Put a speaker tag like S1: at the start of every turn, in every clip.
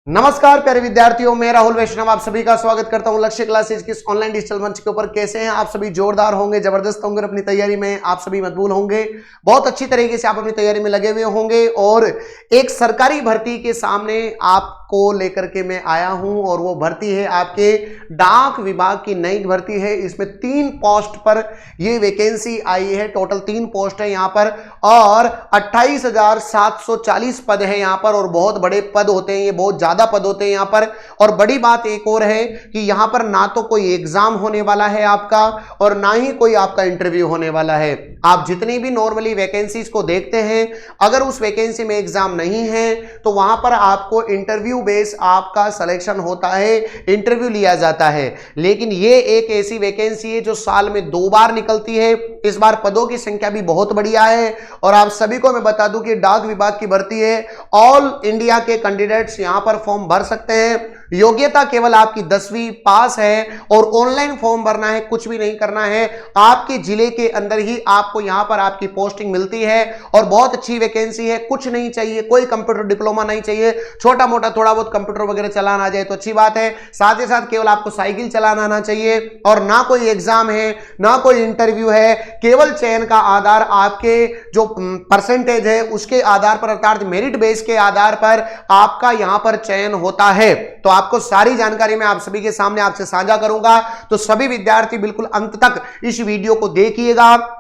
S1: नमस्कार प्यारे विद्यार्थियों, मैं राहुल वैष्णव आप सभी का स्वागत करता हूं लक्ष्य क्लासेज की ऑनलाइन डिजिटल मंच के ऊपर। कैसे हैं आप सभी? जोरदार होंगे, जबरदस्त होंगे, अपनी तैयारी में आप सभी मशगूल होंगे, बहुत अच्छी तरीके से आप अपनी तैयारी में लगे हुए होंगे। और एक सरकारी भर्ती के सामने आपको लेकर के मैं आया हूं और वो भर्ती है आपके डाक विभाग की नई भर्ती है। इसमें 3 पोस्ट पर ये वैकेंसी आई है। टोटल 3 पोस्ट है यहाँ पर और 28,740 पद है यहाँ पर। और बहुत बड़े पद होते हैं, ये बहुत ज्यादा पद होते हैं यहाँ पर। और बड़ी बात एक और है कि यहाँ पर ना तो कोई एग्जाम होने वाला है आपका और ना ही कोई आपका इंटरव्यू होने वाला है। आप जितनी भी नॉर्मली वैकेंसीज को देखते हैं, अगर उस वैकेंसी में एग्जाम नहीं है तो वहां पर आपको इंटरव्यू बेस आपका सिलेक्शन होता है, इंटरव्यू लिया जाता है। लेकिन ये एक ऐसी वैकेंसी है जो साल में 2 बार निकलती है। इस बार पदों की संख्या भी बहुत बढ़िया है। और आप सभी को मैं बता दूं कि डाक विभाग की भर्ती है। ऑल इंडिया के कैंडिडेट्स यहां पर फॉर्म भर सकते हैं। योग्यता केवल आपकी 10वीं पास है और ऑनलाइन फॉर्म भरना है, कुछ भी नहीं करना है। आपके जिले के अंदर ही आपको यहां पर आपकी पोस्टिंग मिलती है और बहुत अच्छी वैकेंसी है। कुछ नहीं चाहिए, कोई कंप्यूटर डिप्लोमा नहीं चाहिए, छोटा मोटा थोड़ा बहुत कंप्यूटर वगैरह चलाना आ जाए तो अच्छी बात है। साथ ही साथ केवल आपको साइकिल चलाना आना चाहिए और ना कोई एग्जाम है, ना कोई इंटरव्यू है। केवल चयन का आधार आपके जो परसेंटेज है उसके आधार पर, अर्थात मेरिट बेस के आधार पर आपका यहां पर चयन होता है। तो आपको सारी जानकारी मैं आप सभी के सामने आपसे साझा करूंगा, तो सभी विद्यार्थी बिल्कुल अंत तक इस वीडियो को देखिएगा।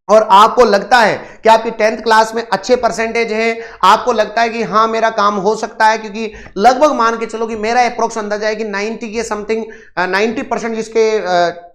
S1: और आपको लगता है कि आपकी 10th क्लास में अच्छे परसेंटेज हैं, आपको लगता है कि हाँ मेरा काम हो सकता है, क्योंकि लगभग मान के चलो कि मेरा अप्रोक्स अंदाजा है कि 90 के समथिंग 90% जिसके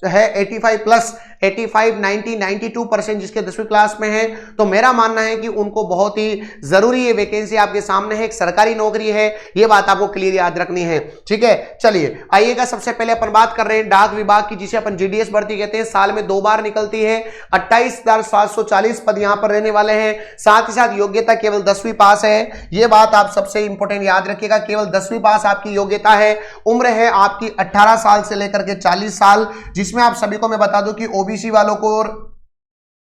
S1: है 85 प्लस 85 90 92% जिसके 10वीं क्लास में है, तो मेरा मानना है कि उनको बहुत ही जरूरी ये वैकेंसी आपके सामने है। एक सरकारी नौकरी है, ये बात आपको क्लियर याद रखनी है। ठीक है, चलिए आइएगा। सबसे पहले अपन बात कर रहे हैं डाक विभाग की, जिसे अपन जीडीएस भर्ती कहते हैं। साल में 2 बार निकलती है। 28,740 पद यहां पर रहने वाले हैं। साथ ही साथ योग्यता केवल 10वीं पास है, यह बात आप सबसे इंपॉर्टेंट याद रखिएगा। केवल 10वीं पास आपकी योग्यता है। उम्र है आपकी 18 साल से लेकर के 40 साल, जिसमें आप सभी को मैं बता दूं कि ओबीसी वालों को,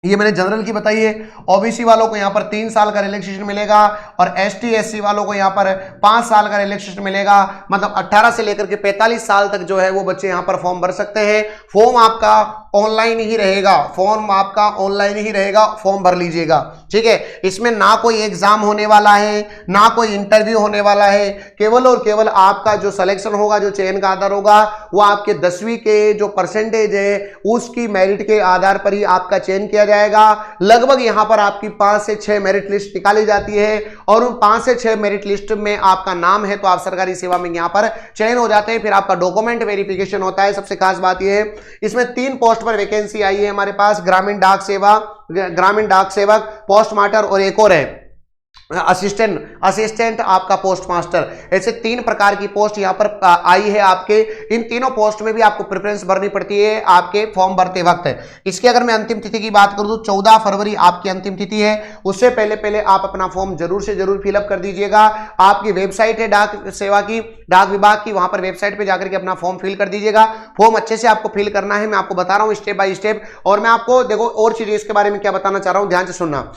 S1: ये मैंने जनरल की बताई है, ओबीसी वालों को यहां पर 3 साल का रिलैक्सेशन मिलेगा और एसटी एससी वालों को यहां पर 5 साल का रिलैक्सेशन मिलेगा। मतलब 18 से लेकर के 45 साल तक जो है वो बच्चे यहां पर फॉर्म भर सकते हैं। फॉर्म आपका ऑनलाइन ही रहेगा, फॉर्म आपका ऑनलाइन ही रहेगा, फॉर्म भर लीजिएगा। ठीक है, इसमें ना कोई एग्जाम होने वाला है, ना कोई इंटरव्यू होने वाला है। केवल और केवल आपका जो सिलेक्शन होगा, जो चयन का आधार होगा, वो आपके 10वीं के जो परसेंटेज है उसकी मेरिट के आधार पर ही आपका चयन किया जाएगा। लगभग यहां पर आपकी 5 से 6 मेरिट लिस्ट निकाली जाती है और उन 5 से 6 मेरिट लिस्ट में आपका नाम है तो आप सरकारी सेवा में यहां पर चयन हो जाते हैं। फिर आपका डॉक्यूमेंट वेरिफिकेशन होता है। सबसे खास बात यह है, इसमें 3 पोस्ट पर वैकेंसी आई है हमारे पास। ग्रामीण डाक सेवक, पोस्ट मास्टर और एक और है असिस्टेंट आपका पोस्ट मास्टर। ऐसे 3 प्रकार की पोस्ट यहां पर आई है आपके। इन तीनों पोस्ट में भी आपको प्रेफरेंस भरनी पड़ती है आपके फॉर्म भरते वक्त। इसकी अगर मैं अंतिम तिथि की बात करूं तो 14 फरवरी आपकी अंतिम तिथि है। उससे पहले आप अपना फॉर्म जरूर से जरूर फिलअप कर दीजिएगा। आपकी वेबसाइट है डाक सेवा की, डाक विभाग की, वहां पर वेबसाइट पे जाकर के अपना फॉर्म फिल कर दीजिएगा। फॉर्म अच्छे से आपको फिल करना है, मैं आपको बता रहा हूं स्टेप बाय स्टेप। और मैं आपको देखो और चीजें इसके बारे में क्या बताना चाह रहा हूं, ध्यान से सुनना।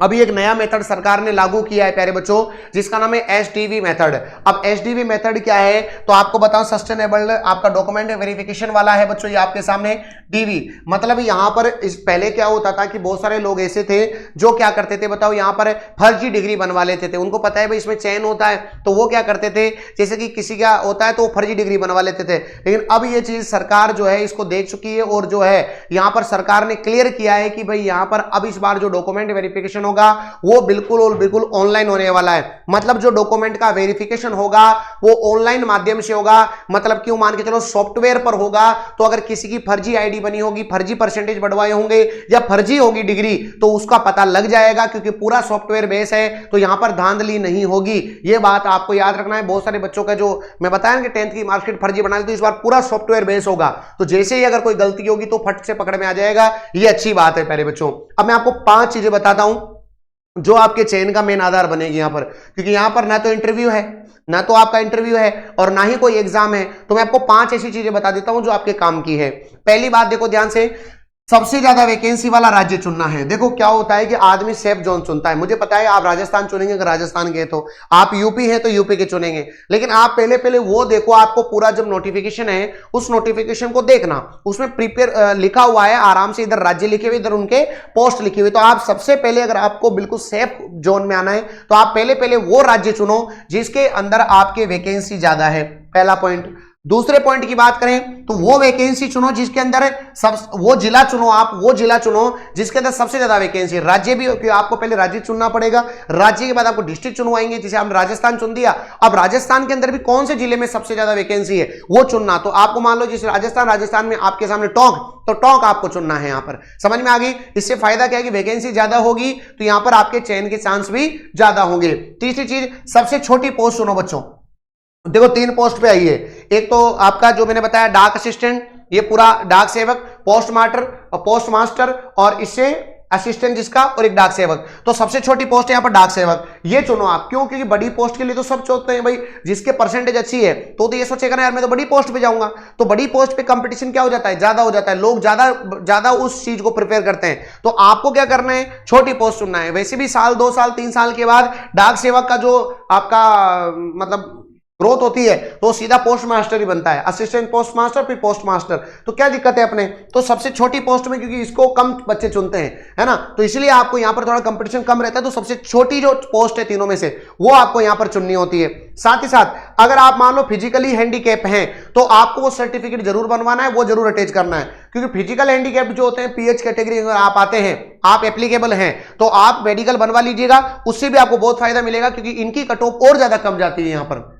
S1: अभी एक नया मेथड सरकार ने लागू किया है प्यारे बच्चों, जिसका नाम है एसडीवी मेथड। अब एसडीवी मेथड क्या है तो आपको बताऊं, सस्टेनेबल आपका डॉक्यूमेंट वेरिफिकेशन वाला है बच्चों। ये आपके सामने डीवी मतलब यहां पर इस पहले क्या होता था कि बहुत सारे लोग ऐसे थे जो क्या करते थे बताओ, यहां पर फर्जी डिग्री बनवा लेते थे। उनको पता है भाई इसमें चयन होता है तो वो क्या करते थे, जैसे कि किसी का होता है तो वो फर्जी डिग्री बनवा लेते थे। लेकिन अब ये चीज सरकार जो है इसको देख चुकी है और जो है यहां पर सरकार ने क्लियर किया है कि भाई यहां पर अब इस बार जो डॉक्यूमेंट वेरिफिकेशन वो बिल्कुल और बिल्कुल ऑनलाइन होने वाला है। मतलब जो डॉक्यूमेंट का वेरिफिकेशन होगा वो ऑनलाइन माध्यम से होगा। मतलब क्यों, मान के चलो सॉफ्टवेयर पर होगा, तो अगर किसी की फर्जी आईडी बनी होगी, फर्जी परसेंटेज बढ़वाए होंगे या फर्जी होगी डिग्री, तो उसका पता लग जाएगा, क्योंकि पूरा सॉफ्टवेयर बेस है तो यहां पर धांधली नहीं होगी। यह बात आपको याद रखना है। बहुत सारे बच्चों का जो मैं बताया कि 10th की मार्कशीट फर्जी बना ली, तो इस बार पूरा सॉफ्टवेयर बेस होगा, तो जैसे ही अगर कोई गलती होगी तो फट से पकड़ में आ जाएगा। यह अच्छी बात है प्यारे बच्चों। अब मैं आपको 5 चीजें बताता हूं जो आपके चयन का मेन आधार बनेगी यहां पर, क्योंकि यहां पर ना तो इंटरव्यू है, ना तो आपका इंटरव्यू है और ना ही कोई एग्जाम है। तो मैं आपको 5 ऐसी चीजें बता देता हूं जो आपके काम की है। पहली बात देखो ध्यान से, सबसे ज्यादा वैकेंसी वाला राज्य चुनना है। देखो क्या होता है कि आदमी सेफ जोन चुनता है। मुझे पता है आप राजस्थान चुनेंगे, अगर राजस्थान गए तो आप यूपी है तो यूपी के चुनेंगे, लेकिन आप पहले पहले वो देखो, आपको पूरा जब नोटिफिकेशन है उस नोटिफिकेशन को देखना, उसमें प्रिपेयर लिखा हुआ है आराम से, इधर राज्य लिखे हुए, इधर उनके पोस्ट लिखे हुए। तो आप सबसे पहले अगर आपको बिल्कुल सेफ जोन में आना है तो आप पहले पहले वो राज्य चुनो जिसके अंदर आपके वैकेंसी ज्यादा है, पहला पॉइंट। दूसरे पॉइंट की बात करें तो वो वैकेंसी चुनो जिसके अंदर वो जिला चुनो, आप वो जिला चुनो जिसके अंदर सबसे ज्यादा वैकेंसी है। राज्य भी आपको पहले राज्य चुनना पड़ेगा, राज्य के बाद आपको डिस्ट्रिक्ट चुनवाएंगे। जैसे हमने राजस्थान चुन दिया, अब राजस्थान के अंदर भी कौन से जिले में सबसे ज्यादा वैकेंसी है वो चुनना। तो आपको मान लो जैसे राजस्थान में आपके सामने टोंक, तो टोंक आपको चुनना है। यहां पर समझ में आ गई। इससे फायदा क्या है कि वैकेंसी ज्यादा होगी तो यहां पर आपके चयन के चांस भी ज्यादा होंगे। तीसरी चीज, सबसे छोटी पोस्ट चुनो बच्चों। देखो 3 पोस्ट पे आई है। एक तो आपका जो मैंने बताया डाक असिस्टेंट, ये पूरा डाक सेवक, पोस्ट मास्टर और इससे असिस्टेंट जिसका, और एक डाक सेवक। तो सबसे छोटी पोस्ट है यहाँ पर डाक सेवक, ये चुनो आप। क्यों? क्योंकि बड़ी पोस्ट के लिए तो सब सोचते हैं भाई जिसके परसेंटेज अच्छी है तो ये सोचेगा ना यार मैं तो बड़ी पोस्ट पे जाऊंगा। तो बड़ी पोस्ट पे कंपटीशन क्या हो जाता है, ज्यादा हो जाता है, लोग ज्यादा उस चीज को प्रिपेयर करते हैं। तो आपको क्या करना है, छोटी पोस्ट चुनना है। वैसे भी साल 2 साल 3 साल के बाद डाक सेवक का जो आपका मतलब ग्रोथ होती है तो सीधा पोस्ट मास्टर ही बनता है, असिस्टेंट पोस्ट मास्टर फिर पोस्ट मास्टर। तो क्या दिक्कत है अपने, तो सबसे छोटी पोस्ट में क्योंकि इसको कम बच्चे चुनते हैं, है ना, तो इसलिए आपको यहां पर थोड़ा कंपटीशन कम रहता है। तो सबसे छोटी जो पोस्ट है तीनों में से वो आपको यहां पर चुननी होती है। साथ ही साथ अगर आप मान लो फिजिकली हैंडीकैप हैं तो आपको वो सर्टिफिकेट जरूर बनवाना है, वो जरूर अटैच करना है। क्योंकि फिजिकल हैंडीकैप जो होते हैं पीएच कैटेगरी अगर आप आते हैं, आप एप्लीकेबल हैं तो आप मेडिकल बनवा लीजिएगा, उससे भी आपको बहुत फायदा मिलेगा क्योंकि इनकी कट ऑफ और ज्यादा कम जाती है। यहां पर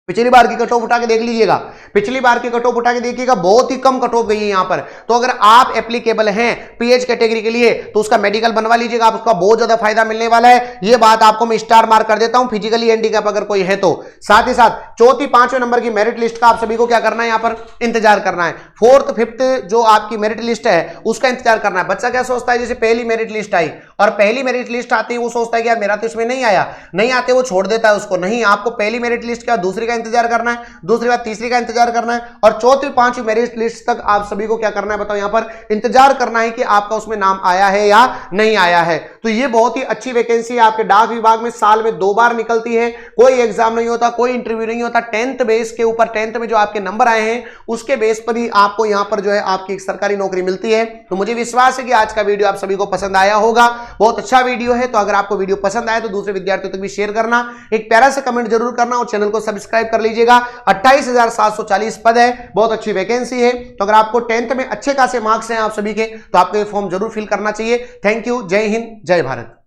S1: पिछली बार की कट ऑफ उठा के देख लीजिएगा, पिछली बार की कट ऑफ उठा के देखिएगा, बहुत ही कम कट ऑफ गई है यहां पर। तो अगर आप एप्लीकेबल हैं पीएच कैटेगरी के लिए तो उसका मेडिकल बनवा लीजिएगा, आप उसका बहुत ज्यादा फायदा मिलने वाला है। ये बात आपको मैं स्टार मार्क कर देता हूं, फिजिकली हैंडीकैप अगर कोई है तो। साथ ही साथ चौथी 5वें नंबर की मेरिट लिस्ट का आप सभी को क्या करना है, यहां पर इंतजार करना है। 4th 5th जो आपकी मेरिट लिस्ट है उसका इंतजार करना है। बच्चा क्या सोचता है, जैसे पहली मेरिट लिस्ट आई और पहली मेरिट लिस्ट आती है वो सोचता है कि यार मेरा तो इसमें नहीं आया, नहीं आते वो छोड़ देता है उसको। नहीं, आपको पहली मेरिट लिस्ट का दूसरी का इंतजार करना है, दूसरी बात तीसरी का इंतजार करना है, और चौथी 5वीं मेरिट लिस्ट तक आप सभी को क्या करना है बताओ, यहां पर इंतजार करना है कि आपका उसमें नाम आया है या नहीं आया है। तो ये बहुत ही अच्छी वैकेंसी है आपके डाक विभाग में, साल में 2 बार निकलती है, कोई एग्जाम नहीं होता, कोई इंटरव्यू नहीं होता। 10th बेस के ऊपर, 10th में जो आपके नंबर आए हैं उसके बेस पर ही आपको यहां पर जो है आपकी एक सरकारी नौकरी मिलती है। तो मुझे विश्वास है कि आज का वीडियो आप सभी को पसंद आया होगा, बहुत अच्छा वीडियो है। तो अगर आपको वीडियो पसंद आए तो दूसरे विद्यार्थियों तक भी शेयर करना, एक प्यारा सा कमेंट जरूर करना और चैनल को सब्सक्राइब कर लीजिएगा। 28,740 पद है, बहुत अच्छी वैकेंसी है। तो अगर आपको 10th में अच्छे खासे मार्क्स हैं आप सभी के तो आपको ये फॉर्म जरूर फिल करना चाहिए। थैंक यू, जय हिंद, जय भारत।